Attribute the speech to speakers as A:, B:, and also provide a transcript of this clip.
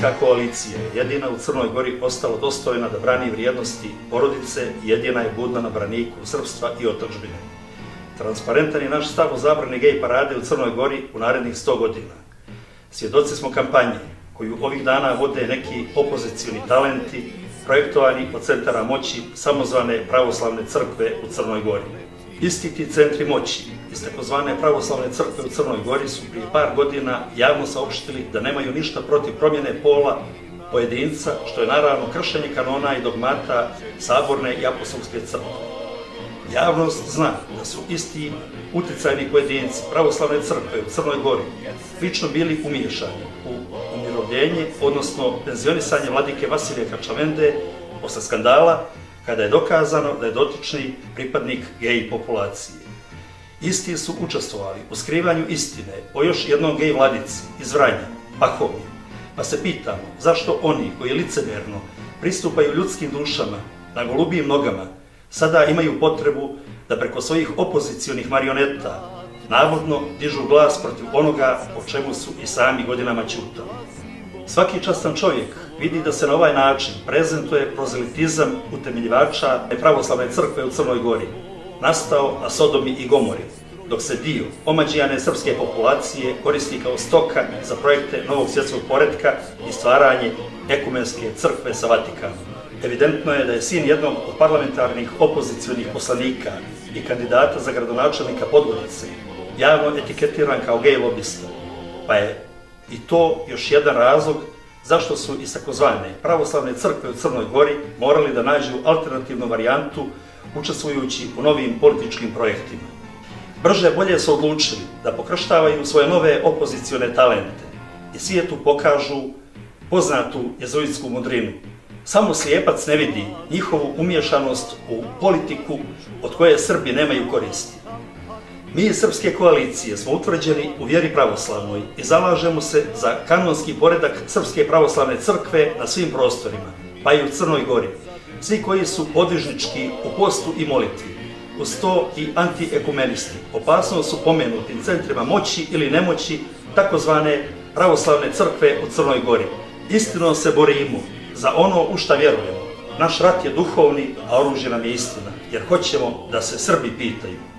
A: Srpska koalicija je jedina u Crnoj Gori ostala dostojna da brani vrijednosti porodice i jedina je budna na braniku srpstva i otadžbine. Transparentan je naš stav o zabrani gej parade u Crnoj Gori u narednih 100 godina. Svjedoci smo kampanje koju ovih dana vode neki opozicioni talenti projektovani od centara moći samozvane pravoslavne crkve u Crnoj Gori. Isti ti centri moći iz takozvane pravoslavne crkve u Crnoj Gori su prije par godina javno saopštili da nemaju ništa protiv promjene pola pojedinca, što je naravno kršenje kanona i dogmata saborne i apostolske crkve. Javnost zna da su isti uticajni pojedinci pravoslavne crkve u Crnoj Gori lično bili umiješani u umirovljenje, odnosno penzionisanje vladike Vasilija Krčavende posle skandala kada je dokazano da je dotični pripadnik gej populacije. Isti su učestvovali u skrivanju istine o još jednom gej vladici iz Vranja, Pahovnje. Pa se pitamo zašto oni koji licemerno pristupaju ljudskim dušama na golubijim nogama sada imaju potrebu da preko svojih opozicionih marioneta navodno dižu glas protiv onoga o čemu su i sami godinama ćutali. Svaki častan čovjek vidi da se na ovaj način prezentuje prozelitizam utemeljivača pravoslavne crkve u Crnoj Gori, nastao na Sodomi i Gomori, dok se dio omađijane srpske populacije koristi kao stoka za projekte novog svjetskog poretka i stvaranje ekumenske crkve sa Vatikanom. Evidentno je da je sin jednog od parlamentarnih opozicionih poslanika i kandidata za gradonačelnika Podgorice javno etiketiran kao gej lobista, pa je i to još jedan razlog zašto su iz takozvane pravoslavne crkve u Crnoj Gori morali da nađu alternativnu varijantu učestvujući u novim političkim projektima. Brže bolje su odlučili da pokrštavaju svoje nove opozicione talente i svijetu pokažu poznatu jezuitsku mudrinu. Samo slijepac ne vidi njihovu umiješanost u politiku od koje Srbi nemaju koristi. Mi iz Srpske koalicije smo utvrđeni u vjeri pravoslavnoj i zalažemo se za kanonski poredak Srpske pravoslavne crkve na svim prostorima, pa i u Crnoj Gori. Svi koji su podvižnički u postu i molitvi, uz to i antiekumenisti, opasno su pomenutim centrima moći ili nemoći takozvane pravoslavne crkve u Crnoj Gori. Istinom se borimo za ono u šta vjerujemo. Naš rat je duhovni, a oružje nam je istina, jer hoćemo da se Srbi pitaju.